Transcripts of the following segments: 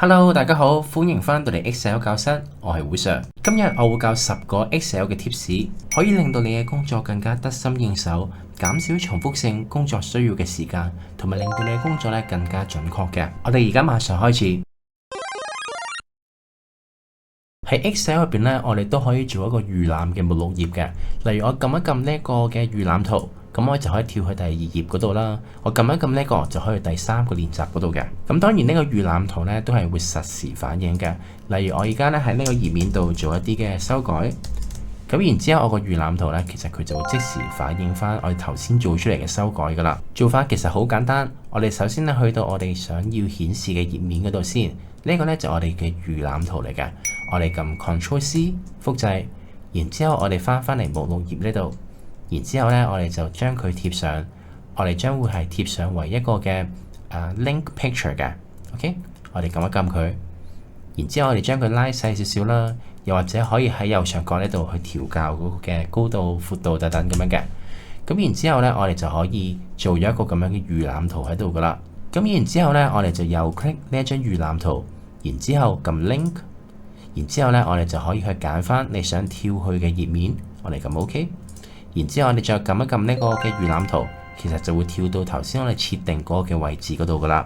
Hello，大家好，歡迎返到嚟 Excel 教室，我係會 Sir。今日我會教10個 Excel 嘅 tips，可以令到你嘅工作更加得心應手，減少重複性工作需要嘅時間，同埋令到你嘅工作咧更加準確嘅。我哋而家馬上開始。喺 Excel 入邊咧，我哋都可以做一個預覽嘅目錄頁嘅。例如我撳一撳呢個嘅預覽圖。咁我就可以跳去第2頁嗰度啦。我撳一撳呢個就可以去第3個練習嗰度嘅。咁當然呢個預覽圖呢都係會實時反映嘅。例如我而家呢喺呢個頁面度做一啲嘅修改，咁然之後我個預覽圖呢其實佢就會即時反映翻我哋頭先做出嚟嘅修改噶啦。做法其實好簡單，我哋首先呢去到我哋想要顯示嘅頁面嗰度先。呢個呢就我哋嘅預覽圖嚟嘅。我哋撳 Ctrl+C 複製，然之後我哋翻嚟目錄頁呢度。然之後咧，我哋就將佢貼上，我哋將會係貼上為一個嘅link picture 嘅。OK，我哋撳一撳佢，然之後我哋將佢拉細少少啦，又或者可以喺右上角呢度去調校嗰個嘅高度、闊度等等咁樣嘅。咁然之後咧，我哋就可以做咗一個咁樣嘅預覽圖喺度噶啦。咁然之後咧，我哋就右 click 呢一張預覽圖，然之後撳 link，然之後咧，我哋就可以去揀翻你想跳去嘅頁面，我哋撳 OK。然之後我哋再撳一撳呢個嘅預覽圖，其實就會跳到頭先我哋設定嗰個嘅位置嗰度噶啦。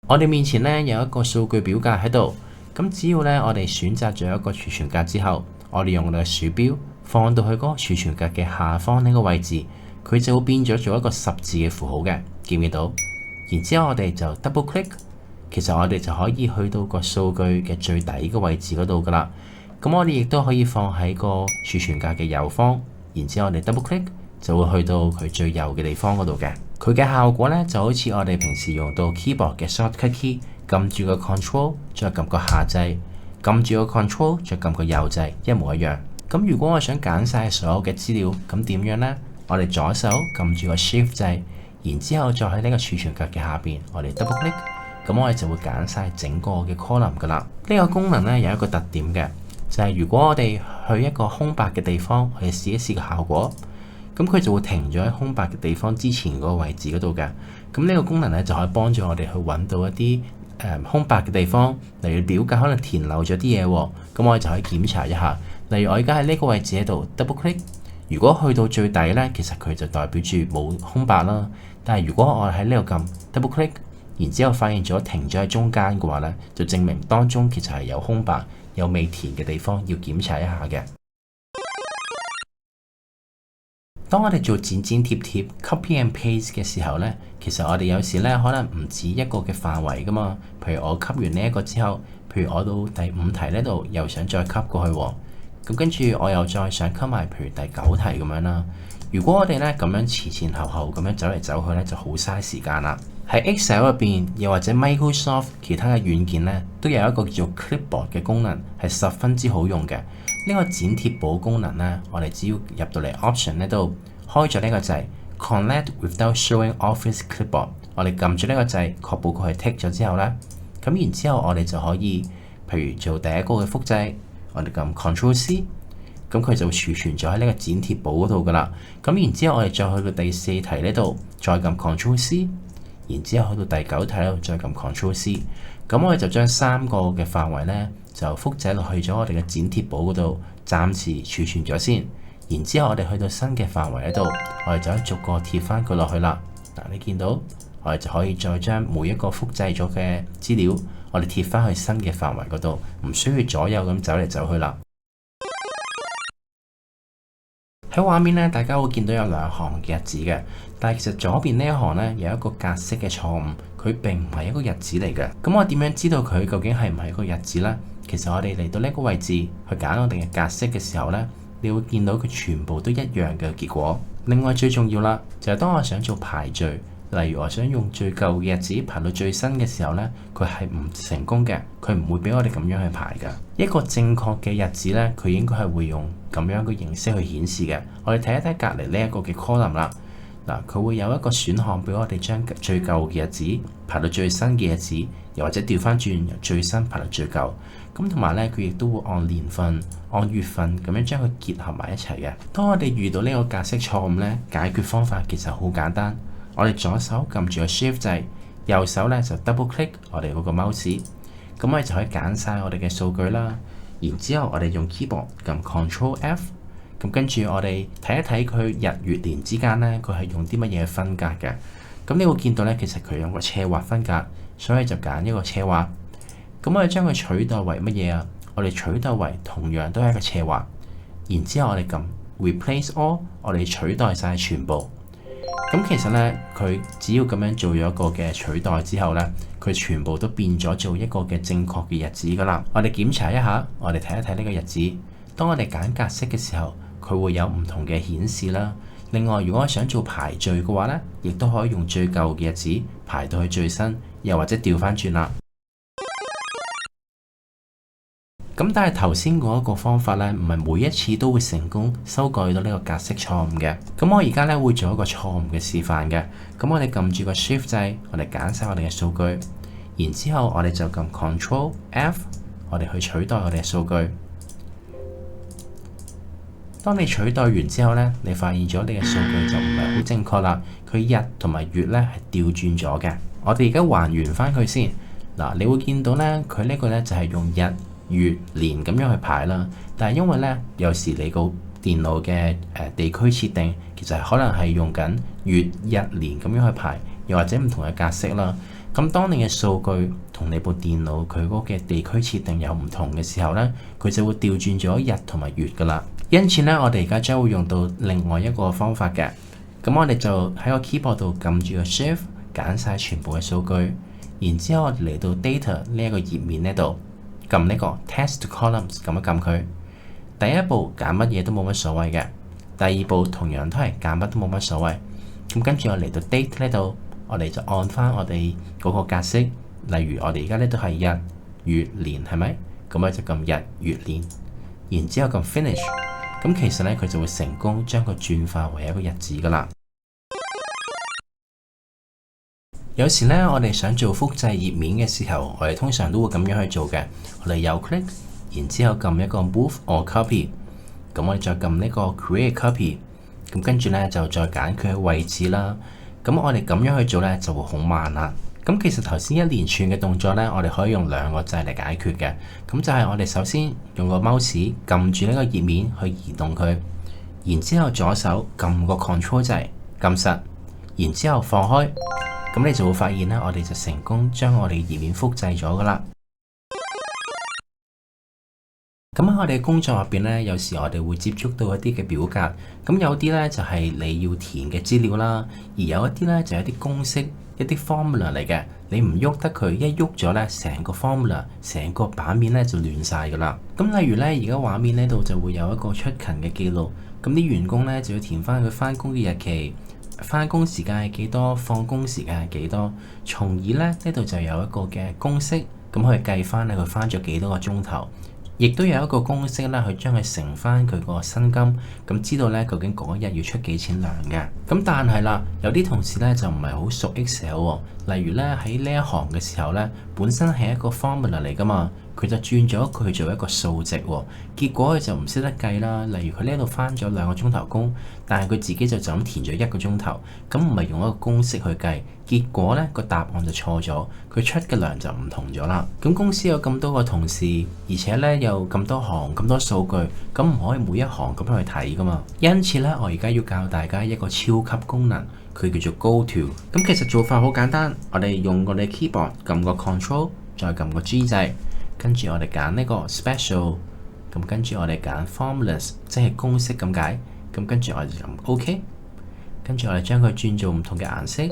我哋面前呢有一個數據表格喺度，咁只要呢我哋選擇咗一個儲存格之後，我哋用我哋嘅鼠標放到去嗰個儲存格嘅下方呢個位置，佢就會變咗做一個十字嘅符號嘅，見唔見到？然之後我哋就 double click， 其實我哋就可以去到個數據嘅最底嘅位置嗰度噶啦。咁我哋亦都可以放喺個儲存格嘅右方，然之後我哋 double click 就會去到佢最右嘅地方嗰度嘅。佢嘅效果呢就好似我哋平時用到 keyboard 嘅 shortcut key， 撳住個 control 再撳個下掣，撳住個 control 再撳個右掣，一模一樣。咁如果我想揀晒所有嘅資料，咁點樣呢？我哋左手撳住個 shift 掣，然之後再喺呢個儲存格嘅下邊，我哋 double click， 咁我哋就會揀晒整個嘅 column 噶啦。呢個功能呢有一個特點嘅。就係如果我哋去一個空白嘅地方去試一試個效果，咁佢就會停咗喺空白嘅地方之前嗰個位置嗰度嘅。咁呢個功能咧就可以幫助我哋去揾到一啲空白嘅地方，例如表格可能填漏咗啲嘢喎，咁我哋就可以檢查一下。例如我而家喺呢個位置喺度 double click， 如果去到最底咧，其實佢就代表住冇空白啦。但係如果我喺呢度撳 double click， 然之後發現咗停咗喺中間嘅話咧，就證明當中其實係有空白。有未填嘅地方要檢查一下嘅。當我哋做剪貼 copy and paste 嘅時候呢，其實我哋有時呢可能唔止一個嘅範圍噶嘛。譬如我 cut 完呢一個之後，譬如我到第5題呢度又想再 cut 過去喎，咁跟住我又再想 cut 埋譬如第9題咁樣啦。如果我哋呢咁樣前後咁樣走嚟走去呢，就好嘥時間啦。喺 Excel 入邊，又或者 Microsoft 其他嘅軟件呢，都有一個叫做 Clipboard 嘅功能，係十分之好用嘅。呢個剪貼簿功能呢，我哋只要入到嚟 Option 呢度，開咗呢個掣 Connect without showing Office Clipboard， 我哋撳住呢個掣，確保佢係 tick 咗之後呢，咁然之後我哋就可以，譬如做第一個嘅複製，我哋撳 Ctrl+C， 咁佢就會儲存咗喺呢個剪貼簿嗰度噶啦。咁然之後我哋再去到第4題呢度，再撳 Ctrl+C。然之後去到第9題咧，再撳 Ctrl+C， 咁我哋就將3個嘅範圍呢，就複製落去咗我哋嘅剪貼簿嗰度，暫時儲存咗先。然之後我哋去到新嘅範圍喺度，我哋就可以逐個貼翻佢落去啦。嗱，你見到我哋就可以再將每一個複製咗嘅資料，我哋貼翻去新嘅範圍嗰度，唔需要左右咁走嚟走去啦。喺畫面咧，大家會見到有2行嘅日子嘅，但係其實左邊呢一行咧有一個格式嘅錯誤，佢並唔係一個日子嚟嘅。咁我點樣知道佢究竟係唔係一個日子呢？其實我哋嚟到呢個位置去揀我哋嘅格式嘅時候呢，你會見到佢全部都一樣嘅結果。另外最重要啦，就係當我想做排序。例如我想用最舊嘅日子排到最新嘅時候呢，佢係唔成功嘅，佢唔會俾我哋咁樣去排㗎。一個正確嘅日子呢，佢應該係會用咁樣嘅形式去顯示嘅。我哋睇一睇隔離呢一個嘅 column 啦，嗱，佢會有一個選項俾我哋將最舊嘅日子排到最新嘅日子，又或者調翻轉由最新排到最舊。咁同埋呢，佢亦都會按年份、按月份咁樣將佢結合埋一齊嘅。當我哋遇到呢個格式錯誤呢，解決方法其實好簡單。我哋左手撳住個 Shift 掣，右手咧就 double click 我哋嗰個 mouse，咁我哋就可以揀晒我哋嘅數據啦。然之後我哋用 keyboard 撳 Control F， 咁跟住我哋睇一睇佢日月年之間咧，佢係用啲乜嘢分隔嘅。咁你會見到咧，其實佢用個斜畫分隔，所以就揀一個斜畫。咁我哋將佢取代為乜嘢啊？我哋取代為同樣都係一個斜畫。然之後我哋撳 Replace All， 我哋取代晒全部。咁其實咧，佢只要咁樣做咗一個嘅取代之後咧，佢全部都變咗做一個嘅正確嘅日子噶啦。我哋檢查一下，我哋睇一睇呢個日子。當我哋揀格式嘅時候，佢會有唔同嘅顯示啦。另外，如果我想做排序嘅話咧，亦都可以用最舊嘅日子排到去最新，又或者調翻轉啦。咁但係頭先嗰一個方法咧，唔係每一次都會成功修改到呢個格式錯誤嘅。咁我而家咧會做一個錯誤嘅示範嘅。咁我哋撳住個 Shift 掣，我哋揀晒我哋嘅數據，然之後我哋就撳 Control F， 我哋去取代我哋嘅數據。當你取代完之後咧，你發現咗你嘅數據就唔係好正確啦。佢日同埋月咧係調轉咗嘅。我哋而家還原翻佢先。嗱，你會見到咧，佢呢個咧就係用日月年咁樣去排啦，但係因為咧有時你個電腦嘅地區設定其實可能係用緊月日年咁樣去排，又或者唔同嘅格式啦。咁當你嘅數據同你部電腦佢嗰嘅地區設定有唔同嘅時候咧，佢就會調轉咗日同埋月噶啦。因此咧，我哋而家將會用到另外一個方法嘅。咁我哋就喺個 keyboard 度撳住個 Shift， 揀晒全部嘅數據，然之後我哋嚟到 Data 呢一個頁面呢度。撳呢個 Test Columns， 撳一撳佢。第一步揀乜嘢都冇乜所謂嘅，第二步同樣都係揀乜都冇乜所謂。咁跟住我嚟到 Date 呢度，我哋就按翻我哋嗰個格式，例如我哋而家呢都係日月年，係咪？咁我就撳日月年，然之後撳 Finish。咁其實呢，佢就會成功將佢轉化為一個日子噶啦。有時咧，我哋想做複製頁面嘅時候，我哋通常都會咁樣去做嘅。我哋右 click， 然之後撳一個 Move or Copy， 咁我哋再撳呢個 Create Copy， 咁跟住咧就再揀佢嘅位置啦。咁我哋咁樣去做咧就會好慢啦。咁其實頭先一連串嘅動作咧，我哋可以用兩個掣嚟解決嘅。咁就係我哋首先用個 mouse 撳住呢個頁面去移動佢，然之後左手撳個 Control 掣撳實，然之後放開。咁你就會發現咧，我哋就成功將我哋頁面複製咗噶啦。咁喺我哋嘅工作入邊咧，有時我哋會接觸到一啲嘅表格，咁有啲咧就係你要填嘅資料啦，而有一啲咧就係一啲公式、一啲 formula 嚟嘅。你唔喐得佢，一喐咗咧，成個 formula、成個版面咧就亂晒噶啦。咁例如咧，而家畫面呢度就會有一個出勤嘅記錄，咁啲員工咧就要填翻佢翻工嘅日期。返工時間係幾多，放工時間係幾多，從而咧呢度就有一個嘅公式，咁可以計翻咧佢返咗幾多個鐘頭，亦都有一個公式咧去將佢乘翻佢個薪金，咁知道咧究竟嗰一日要出幾錢糧嘅。咁但係啦，有啲同事咧就唔係好熟 Excel 喎，例如咧喺呢一行嘅時候咧，本身係一個 formula 嚟噶嘛。佢就轉咗佢做一個數值喎，結果佢就唔識得計啦。例如佢呢度返咗2個鐘頭工，但係佢自己就咁填咗1個鐘頭，咁唔係用一個公式去計，結果呢個答案就錯咗，佢出嘅糧就唔同咗啦。咁公司有咁多個同事，而且呢有咁多行咁多數據，咁唔可以每一行咁樣去睇噶嘛。因此呢，我而家要教大家一個超級功能，佢叫做 Go To。咁其實做法好簡單，我哋用我哋 keyboard 撳個 Control， 再撳個 G 掣。跟住我哋揀呢個 Special， 咁跟住我哋揀 Formulas， 即係公式咁解。咁跟住我哋就撳 OK， 跟住我哋將佢轉做唔同嘅顏色。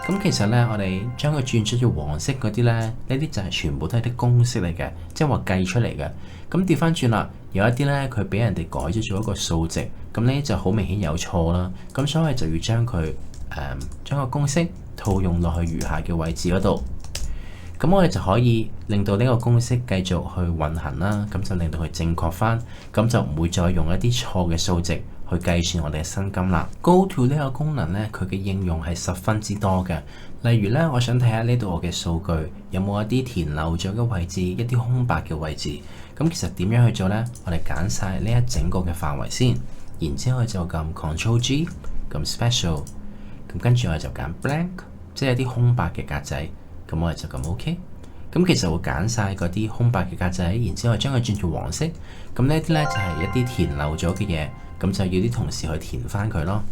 咁其實呢，我哋將佢轉出咗黃色嗰啲呢，呢啲就係全部都係啲公式嚟嘅，即係話計出嚟嘅。咁調翻轉啦，有一啲呢，佢俾人哋改咗做一個數值，咁呢就好明顯有錯啦。咁所以就要將佢將個公式套用落去餘下嘅位置嗰度。咁我哋就可以令到呢個公式繼續去運行啦，咁就令到佢正確翻，咁就唔會再用一啲錯嘅數值去計算我哋嘅薪金啦。Go To 呢個功能呢，佢嘅應用係十分之多嘅。例如呢，我想睇下呢度我嘅數據有冇一啲填漏咗嘅位置，一啲空白嘅位置。咁其實點樣去做呢？我哋揀晒呢一整個嘅範圍先，然之後就撳 Ctrl G， 撳 Special， 咁跟住我就揀 Blank，即係啲空白嘅格仔，咁我哋就撳 OK。咁其實會揀晒嗰啲空白嘅格仔，然之後將佢轉做黃色。咁呢啲呢，就係一啲填漏咗嘅嘢，咁就要啲同事去填翻佢咯。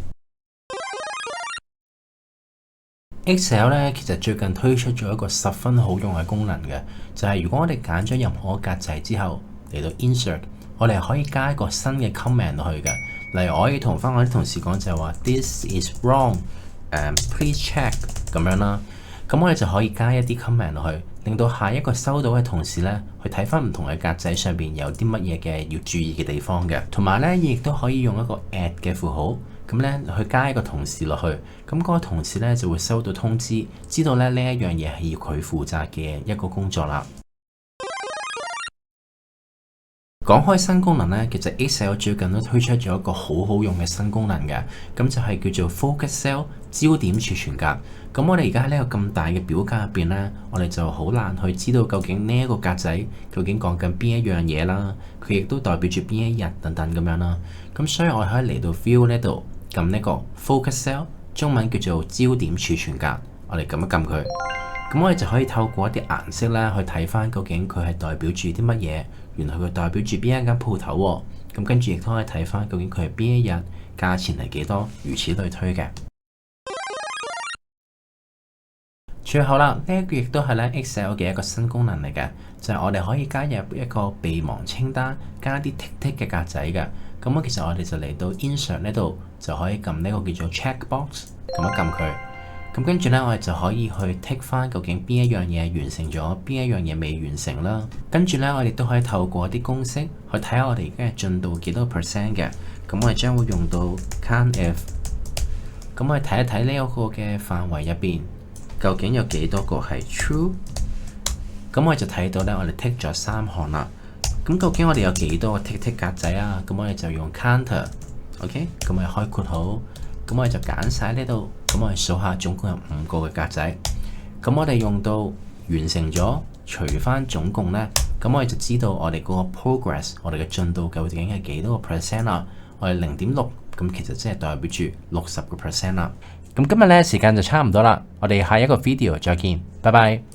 Excel 咧，其實最近推出咗一個十分好用嘅功能嘅，就係如果我哋揀咗任何格仔之後嚟到 Insert， 我哋可以加一個新嘅 comment 落去嘅。例如我可以同翻我啲同事講就係話 This is wrong，please check 咁樣啦。咁我哋就可以加一啲 comment 落去，令到下一個收到嘅同事咧去睇翻唔同嘅格仔上邊有啲乜嘢嘅要注意嘅地方嘅。同埋咧，亦都可以用一個 add 嘅符號。咁咧去加一個同事落去，咁嗰個同事咧就會收到通知，知道咧呢一樣嘢係要佢負責嘅一個工作啦。講開新功能咧，其實 Excel 最近都推出咗一個好好用嘅新功能嘅，咁就係叫做 Focus Cell 焦點儲存格。咁我哋而家喺呢個咁大嘅表格入邊咧，我哋就好難去知道究竟呢一個格仔究竟講緊邊一樣嘢啦，佢亦都代表住邊一日等等咁樣啦。咁所以我哋可以嚟到 View 呢度。撳呢個 Focus Cell， 中文叫做焦點儲存格，我哋撳一撳佢，咁我哋就可以透過一啲顏色咧去睇翻究竟佢係代表住啲乜嘢，原來佢代表住邊一間鋪頭喎，咁跟住亦都可以睇翻究竟佢係邊一日，價錢係幾多，如此類推嘅。最後啦，呢一個亦都係咧 Excel 嘅一個新功能嚟嘅，就係我哋可以加入一個備忘清單，加啲剔剔嘅格仔嘅。咁其實我哋就嚟到 Insert 呢度就可以撳呢個叫做 Checkbox， 撳一撳佢。咁跟住咧，我哋就可以去剔翻究竟邊一樣嘢完成咗，邊一樣嘢未完成啦。跟住咧，我哋都可以透過啲公式去睇下我哋而家嘅進度幾多個 percent 嘅。咁我哋將會用到 COUNTIF。咁我哋睇一睇呢一個嘅範圍入邊，究竟有幾多個係 True？ 咁我哋就睇到咧，我哋剔咗3項啦。咁究竟我哋有幾多個剔剔格仔啊？咁我哋就用 Counter，OK？咁我哋開括號，咁我哋就揀晒呢度。咁我哋數下，總共有5個嘅格仔。咁我哋用到完成咗，除翻總共呢，咁我哋就知道我哋嗰個 progress， 我哋嘅進度究竟係幾多個 percent 啦？我哋0.6，咁其實即係代表住60%啦。咁今日呢時間就差唔多啦，我哋下一個 video 再見，拜拜。